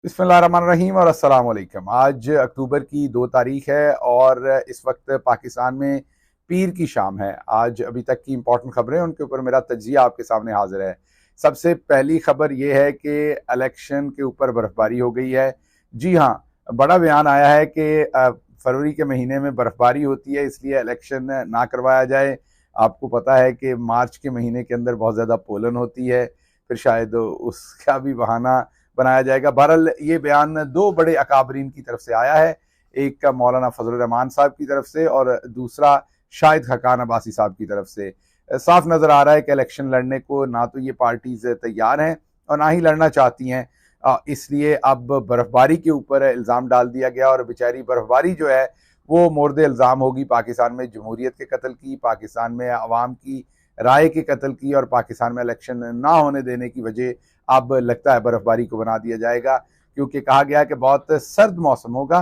बिस्मिल्लाहिर्रहमानिर्रहीम और अस्सलाम वालेकुम। आज अक्टूबर की 2 तारीख है और इस वक्त पाकिस्तान में पीर की शाम है। आज अभी तक की इंपॉर्टेंट खबरें, उनके ऊपर मेरा तज्जिया आपके सामने हाजिर है। सबसे पहली खबर यह है कि इलेक्शन के ऊपर बर्फबारी हो गई है। जी हाँ, बड़ा बयान आया है कि फरवरी के महीने में बर्फबारी होती है, इसलिए इलेक्शन ना करवाया जाए। आपको पता है कि मार्च के महीने के अंदर बहुत ज़्यादा पोलन होती है, फिर शायद उसका भी बहाना बनाया जाएगा। बहरहाल ये बयान दो बड़े अकाबरीन की तरफ से आया है, एक का मौलाना फजल रहमान साहब की तरफ से और दूसरा शाहिद खकान अब्बासी साहब की तरफ से। साफ नजर आ रहा है कि इलेक्शन लड़ने को ना तो ये पार्टीज तैयार हैं और ना ही लड़ना चाहती हैं। इसलिए अब बर्फबारी के ऊपर इल्ज़ाम डाल दिया गया और बेचारी बर्फबारी जो है वो मोर्दे इल्ज़ाम होगी पाकिस्तान में जमहूरियत के कत्ल की, पाकिस्तान में अवाम की राय के कत्ल की और पाकिस्तान में इलेक्शन ना होने देने की वजह अब लगता है बर्फबारी को बना दिया जाएगा, क्योंकि कहा गया कि बहुत सर्द मौसम होगा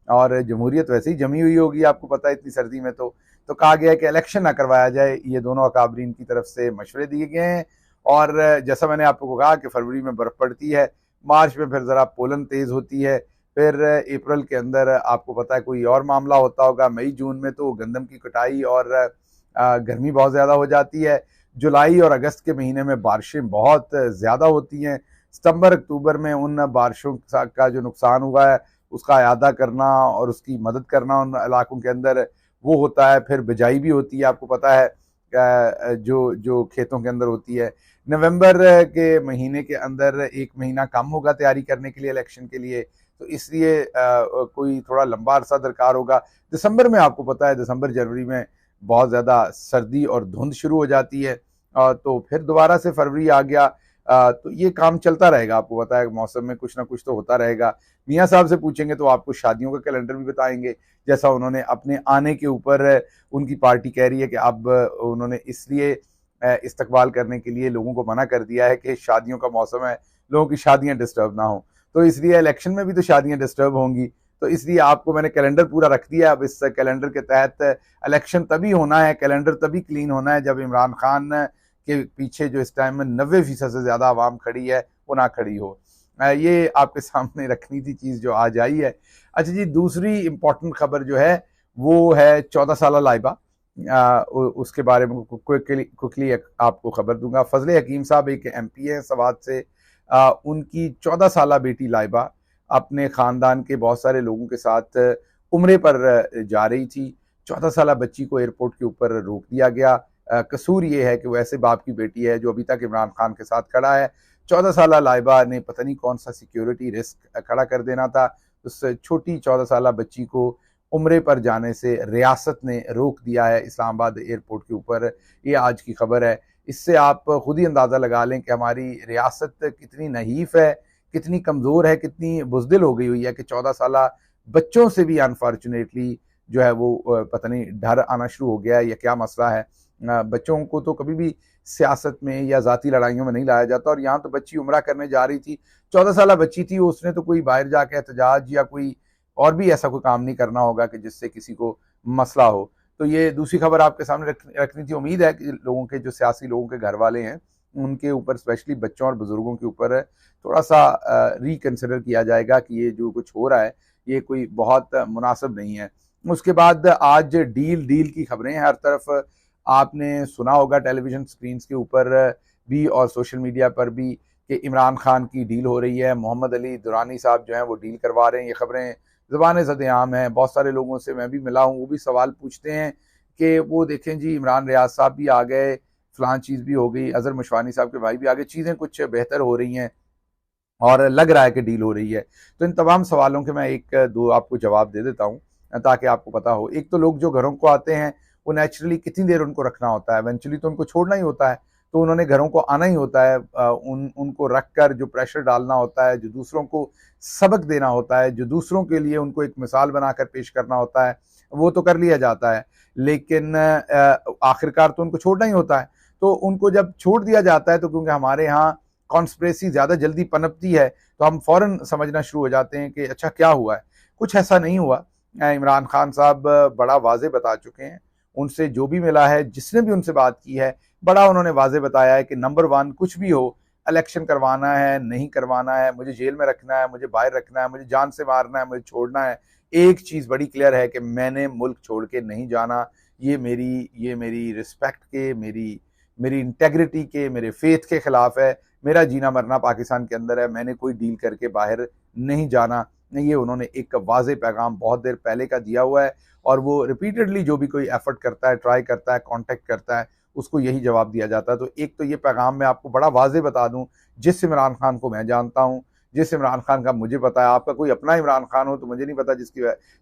और जमहूरियत वैसे ही जमी हुई होगी, आपको पता है इतनी सर्दी में। तो कहा गया है कि इलेक्शन ना करवाया जाए। ये दोनों अकाबरीन की तरफ से मशवरे दिए गए हैं और जैसा मैंने आपको कहा कि फरवरी में बर्फ पड़ती है, मार्च में फिर ज़रा पोलन तेज़ होती है, फिर अप्रैल के अंदर आपको पता है कोई और मामला होता होगा, मई जून में तो गंदम की कटाई और गर्मी बहुत ज़्यादा हो जाती है। जुलाई और अगस्त के महीने में बारिशें बहुत ज़्यादा होती हैं। सितंबर अक्टूबर में उन बारिशों का जो नुकसान हुआ है उसका अयादा करना और उसकी मदद करना उन इलाकों के अंदर वो होता है। फिर बिजाई भी होती है, आपको पता है जो जो खेतों के अंदर होती है। नवंबर के महीने के अंदर एक महीना कम होगा तैयारी करने के लिए इलेक्शन के लिए, तो इसलिए कोई थोड़ा लंबा अरसा दरकार होगा। दिसंबर में आपको पता है दिसंबर जनवरी में बहुत ज़्यादा सर्दी और धुंध शुरू हो जाती है, तो फिर दोबारा से फरवरी आ गया। तो ये काम चलता रहेगा, आपको पता है मौसम में कुछ ना कुछ तो होता रहेगा। मियाँ साहब से पूछेंगे तो आपको शादियों का कैलेंडर भी बताएंगे, जैसा उन्होंने अपने आने के ऊपर उनकी पार्टी कह रही है कि अब उन्होंने इसलिए इस्तकबाल करने के लिए लोगों को मना कर दिया है कि शादियों का मौसम है, लोगों की शादियां डिस्टर्ब ना हो, तो इसलिए इलेक्शन में भी तो शादियां डिस्टर्ब होंगी। तो इसलिए आपको मैंने कैलेंडर पूरा रख दिया। अब इस कैलेंडर के तहत इलेक्शन तभी होना है, कैलेंडर तभी क्लीन होना है जब इमरान खान के पीछे जो इस टाइम में 90% से ज्यादा आवाम खड़ी है वो ना खड़ी हो। ये आपके सामने रखनी थी चीज जो आज आई है। अच्छा जी, दूसरी इंपॉर्टेंट खबर जो है वो है 14 साल लाइबा। उसके बारे में क्विकली आपको खबर दूंगा। फजले हकीम साहब एक MP है सवात से। उनकी 14 साल बेटी लाइबा अपने खानदान के बहुत सारे लोगों के साथ उम्रे पर जा रही थी। 14 साल बच्ची को एयरपोर्ट के ऊपर रोक दिया गया। कसूर ये है कि वो ऐसे बाप की बेटी है जो अभी तक इमरान खान के साथ खड़ा है। 14 साल लाइबा ने पता नहीं कौन सा सिक्योरिटी रिस्क खड़ा कर देना था, उस छोटी 14 साल बच्ची को उम्रे पर जाने से रियासत ने रोक दिया है इस्लामाबाद एयरपोर्ट के ऊपर। ये आज की खबर है। इससे आप खुद ही अंदाज़ा लगा लें कि हमारी रियासत कितनी नहीफ है, कितनी कमज़ोर है, कितनी बुज़दिल हो गई हुई है कि 14 साल बच्चों से भी अनफॉर्चुनेटली जो है वो पता नहीं डर आना शुरू हो गया है या क्या मसला है। बच्चों को तो कभी भी सियासत में या ज़ाती लड़ाइयों में नहीं लाया जाता, और यहाँ तो बच्ची उम्रा करने जा रही थी, 14 साल बच्ची थी, उसने तो कोई बाहर जाके एहतजाज या कोई और भी ऐसा कोई काम नहीं करना होगा कि जिससे किसी को मसला हो। तो ये दूसरी खबर आपके सामने रखनी थी। उम्मीद है कि लोगों के जो सियासी लोगों के घर वाले हैं उनके ऊपर, स्पेशली बच्चों और बुजुर्गों के ऊपर थोड़ा सा रिकन्सिडर किया जाएगा कि ये जो कुछ हो रहा है ये कोई बहुत मुनासिब नहीं है। उसके बाद आज डील डील की खबरें हैं हर तरफ। आपने सुना होगा टेलीविजन स्क्रीन के ऊपर भी और सोशल मीडिया पर भी कि इमरान खान की डील हो रही है। मोहम्मद अली दुरानी साहब जो हैं वो डील करवा रहे हैं। ये खबरें ज़बान ज़द-ए-आम है, बहुत सारे लोगों से मैं भी मिला हूँ, वो भी सवाल पूछते हैं कि वो देखें जी इमरान रियाज साहब भी आ गए, फलां चीज़ भी हो गई, अजहर मशवानी साहब के भाई भी आ गए, चीज़ें कुछ बेहतर हो रही हैं और लग रहा है कि डील हो रही है। तो इन तमाम सवालों के मैं एक दो आपको जवाब दे देता हूँ ताकि आपको पता हो। एक तो लोग जो घरों को आते हैं वो नेचुरली कितनी देर उनको रखना होता है, इवेंचुअली तो उनको छोड़ना ही होता है, तो उन्होंने घरों को आना ही होता है। उनको रख कर जो प्रेशर डालना होता है, जो दूसरों को सबक देना होता है, जो दूसरों के लिए उनको एक मिसाल बनाकर पेश करना होता है, वो तो कर लिया जाता है, लेकिन आखिरकार तो उनको छोड़ना ही होता है। तो उनको जब छोड़ दिया जाता है तो क्योंकि हमारे यहाँ कॉन्स्पिरेसी ज़्यादा जल्दी पनपती है तो हम फ़ौरन समझना शुरू हो जाते हैं कि अच्छा क्या हुआ है। कुछ ऐसा नहीं हुआ। इमरान खान साहब बड़ा वाज़े बता चुके हैं। उनसे जो भी मिला है, जिसने भी उनसे बात की है, बड़ा उन्होंने वाज़े बताया है कि नंबर 1 कुछ भी हो, इलेक्शन करवाना है नहीं करवाना है, मुझे जेल में रखना है, मुझे बाहर रखना है, मुझे जान से मारना है, मुझे छोड़ना है, एक चीज बड़ी क्लियर है कि मैंने मुल्क छोड़ के नहीं जाना। ये मेरी रिस्पेक्ट के, मेरी इंटेग्रिटी के, मेरे फेथ के खिलाफ है। मेरा जीना मरना पाकिस्तान के अंदर है, मैंने कोई डील करके बाहर नहीं जाना। ये उन्होंने एक वाज़े पैगाम बहुत देर पहले का दिया हुआ है और वो रिपीटेडली जो भी कोई एफर्ट करता है, ट्राई करता है, कांटेक्ट करता है, उसको यही जवाब दिया जाता है। तो एक तो ये पैगाम मैं आपको बड़ा वाज़े बता दूं, जिस इमरान खान को मैं जानता हूं, जिस इमरान खान का मुझे पता है, आपका कोई अपना इमरान खान हो तो मुझे नहीं पता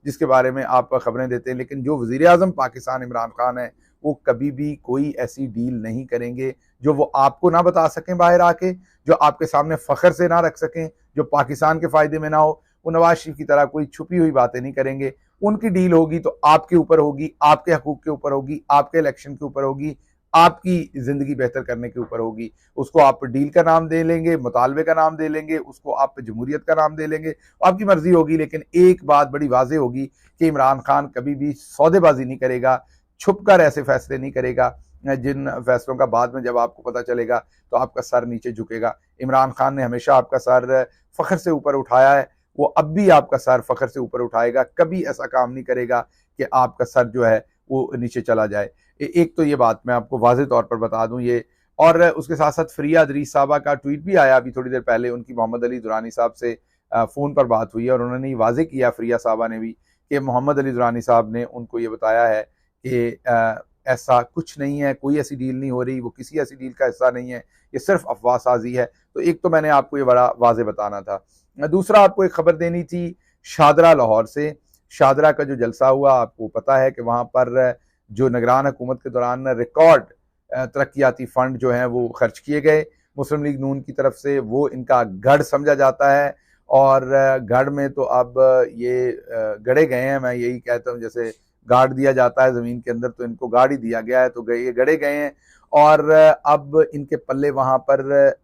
जिसके बारे में आप खबरें देते हैं, लेकिन जो वज़ीर आज़म पाकिस्तान इमरान खान है वो कभी भी कोई ऐसी डील नहीं करेंगे जो वो आपको ना बता सकें बाहर आके, जो आपके सामने फख्र से ना रख सकें, जो पाकिस्तान के फायदे में ना हो। वो नवाज शरीफ की तरह कोई छुपी हुई बातें नहीं करेंगे। उनकी डील होगी तो आपके ऊपर होगी, आपके हकूक के ऊपर होगी, आपके इलेक्शन के ऊपर होगी, आपकी जिंदगी बेहतर करने के ऊपर होगी। उसको आप डील का नाम दे लेंगे, मुतालबे का नाम दे लेंगे, उसको आप जमहूरियत का नाम दे लेंगे, आपकी मर्जी होगी। लेकिन एक बात बड़ी वाज़ेह होगी कि इमरान खान कभी भी सौदेबाजी नहीं करेगा, छुपकर ऐसे फैसले नहीं करेगा जिन फैसलों का बाद में जब आपको पता चलेगा तो आपका सर नीचे झुकेगा। इमरान खान ने हमेशा आपका सर फख्र से ऊपर उठाया है, वो अब भी आपका सर फख्र से ऊपर उठाएगा। कभी ऐसा काम नहीं करेगा कि आपका सर जो है वो नीचे चला जाए। एक तो ये बात मैं आपको वाज़ेह तौर पर बता दूं ये। और उसके साथ साथ फरिया अदरीस साहबा का ट्वीट भी आया अभी थोड़ी देर पहले, उनकी मोहम्मद अली दुरानी साहब से फ़ोन पर बात हुई है और उन्होंने ये वाज़ेह किया, फरिया साहबा ने भी, कि मोहम्मद अली दुरानी साहब ने उनको ये बताया है कि ऐसा कुछ नहीं है, कोई ऐसी डील नहीं हो रही, वो किसी ऐसी डील का हिस्सा नहीं है, ये सिर्फ अफवाह साजी है। तो एक तो मैंने आपको ये बड़ा वाज़ेह बताना था। दूसरा आपको एक खबर देनी थी शादरा लाहौर से। शादरा का जो जलसा हुआ, आपको पता है कि वहाँ पर जो निगरान हुकूमत के दौरान रिकॉर्ड तरक्याती फंड जो हैं वो खर्च किए गए मुस्लिम लीग नून की तरफ से। वो इनका गढ़ समझा जाता है और गढ़ में तो अब ये गड़े गए हैं। मैं यही कहता हूँ, जैसे गाड़ दिया जाता है ज़मीन के अंदर, तो इनको गाड़ ही दिया गया है, तो ये गड़े गए हैं। और अब इनके पल्ले वहाँ पर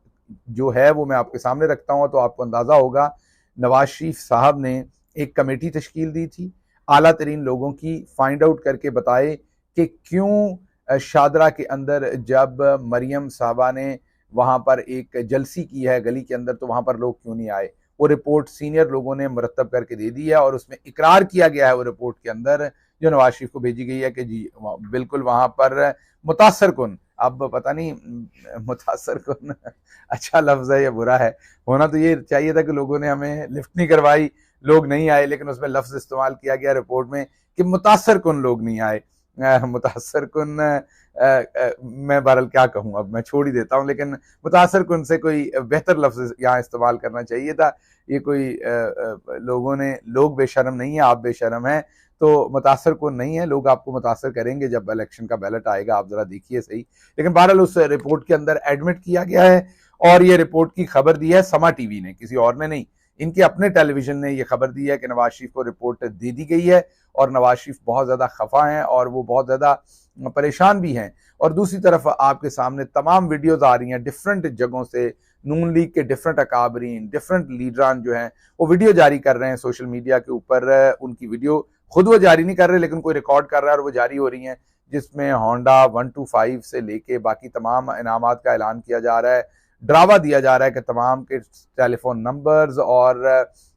जो है वो मैं आपके सामने रखता हूँ, तो आपको अंदाज़ा होगा। नवाज शरीफ साहब ने एक कमेटी तश्कील दी थी, आला तरीन लोगों की, फाइंड आउट करके बताए कि क्यों शादरा के अंदर जब मरियम साहबा ने वहाँ पर एक जलसी की है गली के अंदर, तो वहाँ पर लोग क्यों नहीं आए। वो रिपोर्ट सीनियर लोगों ने मुरतब करके दे दी है और उसमें इकरार किया गया है वो रिपोर्ट के अंदर जो नवाज शरीफ को भेजी गई है कि जी बिल्कुल वहाँ पर मुतासर कुन, अब पता नहीं मुतासर कुन अच्छा लफ्ज़ है या बुरा है, होना तो ये चाहिए था कि लोगों ने हमें लिफ्ट नहीं करवाई, लोग नहीं आए, लेकिन उसमें लफ्ज़ इस्तेमाल किया गया रिपोर्ट में कि मुतासर कुन लोग नहीं आए। मुतासर कुन मैं बहरहाल क्या कहूँ, अब मैं छोड़ ही देता हूँ, लेकिन मुतासर कुन से कोई बेहतर लफ्ज़ यहाँ इस्तेमाल करना चाहिए था। ये कोई लोग बेशरम नहीं है, आप बेशरम हैं, तो मुतासर कुन नहीं है। लोग आपको मुतासर करेंगे जब इलेक्शन का बैलेट आएगा, आप जरा देखिए सही। लेकिन बहरहाल उस रिपोर्ट के अंदर एडमिट किया गया है और ये रिपोर्ट की खबर दी है समा टीवी ने, किसी और ने नहीं। इनके अपने टेलीविजन ने यह खबर दी है कि नवाज शरीफ को रिपोर्ट दे दी गई है और नवाज शरीफ बहुत ज्यादा खफा हैं और वो बहुत ज्यादा परेशान भी हैं। और दूसरी तरफ आपके सामने तमाम वीडियोज आ रही हैं डिफरेंट जगहों से, नून लीग के डिफरेंट अकाबरीन, डिफरेंट लीडरान जो हैं वो वीडियो जारी कर रहे हैं सोशल मीडिया के ऊपर। उनकी वीडियो खुद वो जारी नहीं कर रहे, लेकिन कोई रिकॉर्ड कर रहा है और वो जारी हो रही हैं, जिसमें होंडा 125 से लेके बाकी तमाम इनामात का ऐलान किया जा रहा है। ड्रावा दिया जा रहा है कि तमाम के टेलीफोन नंबर्स और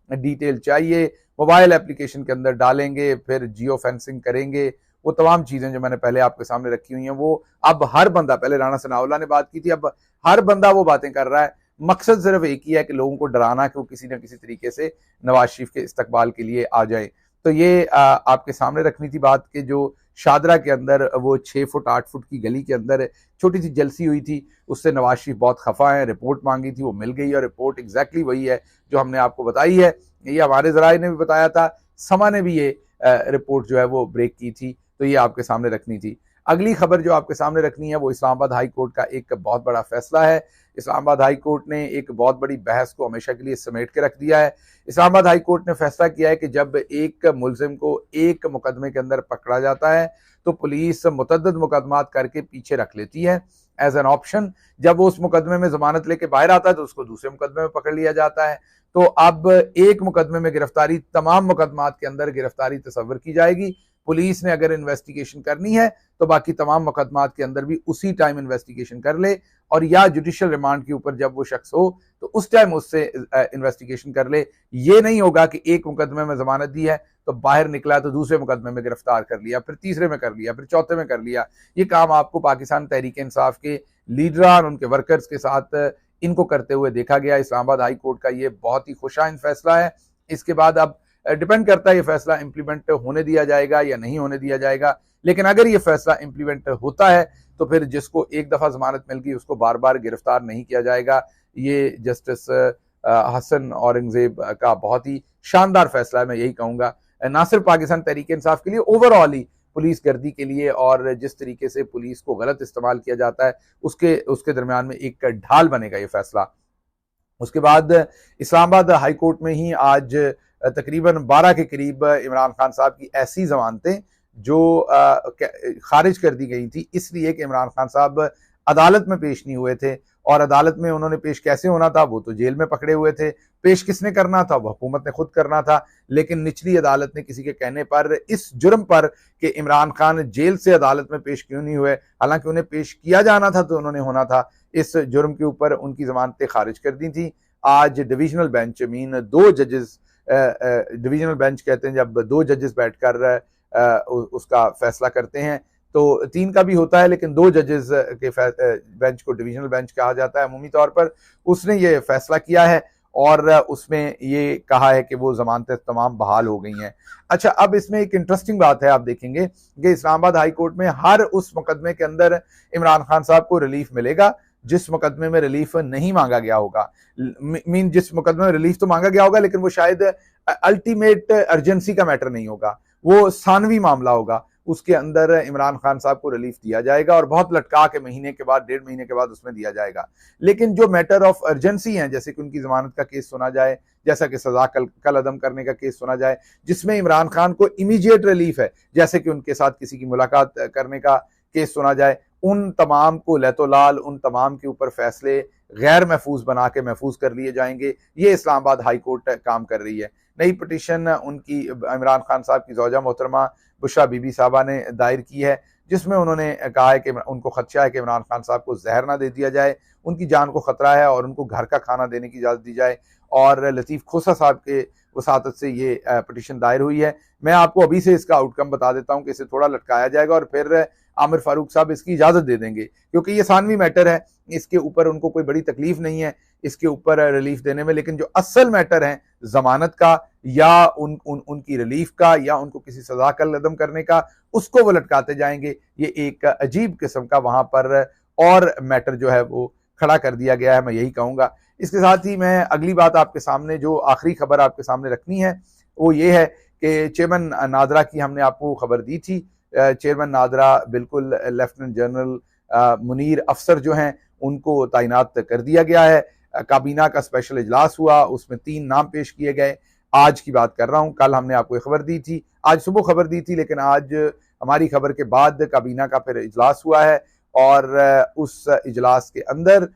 डिटेल चाहिए, मोबाइल एप्लीकेशन के अंदर डालेंगे, फिर जियो फेंसिंग करेंगे। वो तमाम चीजें जो मैंने पहले आपके सामने रखी हुई हैं, वो अब हर बंदा, पहले राणा सनाउल्लाह ने बात की थी, अब हर बंदा वो बातें कर रहा है। मकसद सिर्फ एक ही है कि लोगों को डराना कि वो किसी न किसी तरीके से नवाज शरीफ के इस्तकबाल के लिए आ जाए। तो ये आपके सामने रखनी थी बात कि जो शादरा के अंदर वो 6 फुट 8 फुट की गली के अंदर छोटी सी जलसी हुई थी, उससे नवाज शरीफ बहुत खफा है। रिपोर्ट मांगी थी, वो मिल गई और रिपोर्ट एग्जैक्टली वही है जो हमने आपको बताई है। ये हमारे जराए ने भी बताया था, समा ने भी ये रिपोर्ट जो है वो ब्रेक की थी, तो ये आपके सामने रखनी थी। अगली खबर जो आपके सामने रखनी है वो इस्लामाबाद हाई कोर्ट का एक बहुत बड़ा फैसला है। इस्लामाबाद हाई कोर्ट ने एक बहुत बड़ी बहस को हमेशा के लिए समेट के रख दिया है। इस्लामाबाद हाई कोर्ट ने फैसला किया है कि जब एक मुलजिम को एक मुकदमे के अंदर पकड़ा जाता है तो पुलिस मुतअद्दिद मुकदमात करके पीछे रख लेती है एज एन ऑप्शन। जब वो उस मुकदमे में जमानत लेके बाहर आता है तो उसको दूसरे मुकदमे में पकड़ लिया जाता है। तो अब एक मुकदमे में गिरफ्तारी, तमाम मुकदमात के अंदर गिरफ्तारी तस्वर की जाएगी, पुलिस ने अगर इन्वेस्टिगेशन करनी है तो बाकी तमाम मुकदमात के अंदर भी उसी टाइम इन्वेस्टिगेशन कर ले, और या जुडिशियल रिमांड के ऊपर जब वो शख्स हो तो उस टाइम उससे इन्वेस्टिगेशन कर ले। ये नहीं होगा कि एक मुकदमे में जमानत दी है तो बाहर निकला तो दूसरे मुकदमे में गिरफ्तार कर लिया, फिर तीसरे में कर लिया, फिर चौथे में कर लिया। ये काम आपको पाकिस्तान तहरीक इंसाफ के लीडरान, उनके वर्कर्स के साथ इनको करते हुए देखा गया। इस्लामाबाद हाई कोर्ट का ये बहुत ही खुशाइन फैसला है। इसके बाद अब डिपेंड करता है ये फैसला इंप्लीमेंट होने दिया जाएगा या नहीं होने दिया जाएगा। लेकिन अगर ये फैसला इंप्लीमेंट होता है तो फिर जिसको एक दफा जमानत मिल गई उसको बार बार गिरफ्तार नहीं किया जाएगा। ये जस्टिस हसन औरंगजेब का बहुत ही शानदार फैसला है, मैं यही कहूंगा, ना सिर्फ पाकिस्तान तहरीक इंसाफ के लिए, ओवरऑल ही पुलिस गर्दी के लिए और जिस तरीके से पुलिस को गलत इस्तेमाल किया जाता है उसके दरमियान में एक ढाल बनेगा ये फैसला। उसके बाद इस्लामाबाद हाई कोर्ट में ही आज तकरीबन 12 के करीब इमरान खान साहब की ऐसी जमानतें जो खारिज कर दी गई थी, इसलिए कि इमरान खान साहब अदालत में पेश नहीं हुए थे। और अदालत में उन्होंने पेश कैसे होना था, वो तो जेल में पकड़े हुए थे। पेश किसने करना था, वो हुकूमत ने खुद करना था। लेकिन निचली अदालत ने किसी के कहने पर इस जुर्म पर कि इमरान खान जेल से अदालत में पेश क्यों नहीं हुए, हालांकि उन्हें पेश किया जाना था तो उन्होंने होना था, इस जुर्म के ऊपर उनकी जमानतें खारिज कर दी थी। आज डिविजनल बेंच मीन 2 जजेस, डिविजनल बेंच कहते हैं जब 2 जजेस बैठकर उसका फैसला करते हैं, तो 3 का भी होता है लेकिन 2 जजेस के बेंच को डिविजनल बेंच कहा जाता है अमूमी तौर पर। उसने ये फैसला किया है और उसमें ये कहा है कि वो जमानतें तमाम बहाल हो गई हैं। अच्छा, अब इसमें एक इंटरेस्टिंग बात है, आप देखेंगे कि इस्लामाबाद हाई कोर्ट में हर उस मुकदमे के अंदर इमरान खान साहब को रिलीफ मिलेगा जिस मुकदमे में रिलीफ नहीं मांगा गया होगा। मीन जिस मुकदमे में रिलीफ तो मांगा गया होगा लेकिन वो शायद अल्टीमेट अर्जेंसी का मैटर नहीं होगा, वो सानवी मामला होगा, उसके अंदर इमरान खान साहब को रिलीफ दिया जाएगा और बहुत लटका के महीने के बाद, 1.5 महीने के बाद उसमें दिया जाएगा। लेकिन जो मैटर ऑफ अर्जेंसी हैं, जैसे कि उनकी जमानत का केस सुना जाए, जैसा कि सजा कल अदम करने का केस सुना जाए, जिसमें इमरान खान को इमीडिएट रिलीफ है, जैसे कि उनके साथ किसी की मुलाकात करने का केस सुना जाए, उन तमाम को लैतोलाल, उन तमाम के ऊपर फैसले गैर महफूज बना के महफूज कर लिए जाएंगे। ये इस्लामाबाद हाई कोर्ट काम कर रही है। नई पिटीशन उनकी इमरान खान साहब की ज़ौजा मोहतरमा बुशरा बीबी साहबा ने दायर की है, जिसमें उन्होंने कहा है कि उनको खदशा है कि इमरान खान साहब को जहर ना दे दिया जाए, उनकी जान को खतरा है और उनको घर का खाना देने की इजाज़त दी जाए। और लतीफ़ खोसा साहब के वसातत से ये पिटीशन दायर हुई है। मैं आपको अभी से इसका आउटकम बता देता हूँ कि इसे थोड़ा लटकाया जाएगा और फिर आमिर फारूक साहब इसकी इजाज़त दे देंगे, क्योंकि ये सानवी मैटर है, इसके ऊपर उनको कोई बड़ी तकलीफ नहीं है इसके ऊपर रिलीफ देने में। लेकिन जो असल मैटर है जमानत का या उनकी रिलीफ का या उनको किसी सजा का लदम करने का, उसको वो लटकाते जाएंगे। ये एक अजीब किस्म का वहां पर और मैटर जो है वो खड़ा कर दिया गया है, मैं यही कहूँगा। इसके साथ ही मैं अगली बात आपके सामने, जो आखिरी खबर आपके सामने रखनी है, वो ये है कि चेयरमैन नादरा की हमने आपको खबर दी थी। चेयरमैन नादरा बिल्कुल लेफ्टिनेंट जनरल मुनीर अफसर जो हैं उनको तैनात कर दिया गया है। काबीना का स्पेशल इजलास हुआ, उसमें 3 नाम पेश किए गए। आज की बात कर रहा हूं, कल हमने आपको खबर दी थी, आज सुबह खबर दी थी, लेकिन आज हमारी खबर के बाद काबीना का फिर इजलास हुआ है और उस इजलास के अंदर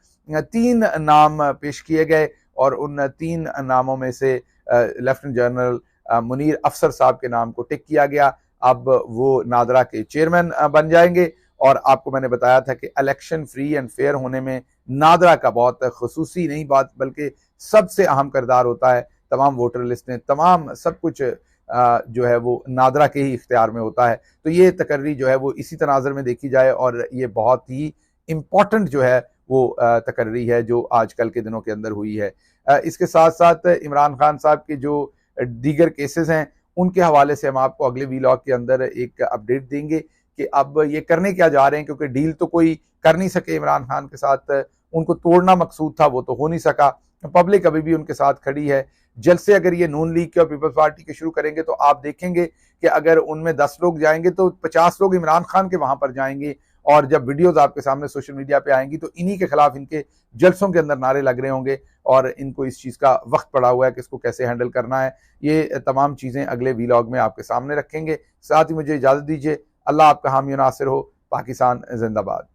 3 नाम पेश किए गए और उन 3 नामों में से लेफ्टिनेंट जनरल मुनीर अफसर साहब के नाम को टिक किया गया। अब वो नादरा के चेयरमैन बन जाएंगे और आपको मैंने बताया था कि इलेक्शन फ्री एंड फेयर होने में नादरा का बहुत खसूसी नहीं बात बल्कि सबसे अहम किरदार होता है। तमाम वोटर लिस्ट ने, तमाम सब कुछ जो है वो नादरा के ही इख्तियार में होता है। तो ये तकर्री जो है वो इसी तनाज़र में देखी जाए और ये बहुत ही इम्पॉर्टेंट जो है वो तकर्री है जो आजकल के दिनों के अंदर हुई है। इसके साथ साथ इमरान खान साहब के जो दीगर केसेस हैं उनके हवाले से हम आपको अगले वीलॉग के अंदर एक अपडेट देंगे कि अब ये करने क्या जा रहे हैं, क्योंकि डील तो कोई कर नहीं सके इमरान खान के साथ, उनको तोड़ना मकसूद था, वो तो हो नहीं सका। पब्लिक अभी भी उनके साथ खड़ी है। जल्द से अगर ये नून लीग के और पीपल्स पार्टी के शुरू करेंगे तो आप देखेंगे कि अगर उनमें 10 लोग जाएंगे तो 50 लोग इमरान खान के वहां पर जाएंगे और जब वीडियोस आपके सामने सोशल मीडिया पे आएंगी तो इन्हीं के खिलाफ इनके जलसों के अंदर नारे लग रहे होंगे और इनको इस चीज़ का वक्त पड़ा हुआ है कि इसको कैसे हैंडल करना है। ये तमाम चीज़ें अगले वीलॉग में आपके सामने रखेंगे। साथ ही मुझे इजाज़त दीजिए। अल्लाह आपका हामी नासिर हो। पाकिस्तान जिंदाबाद।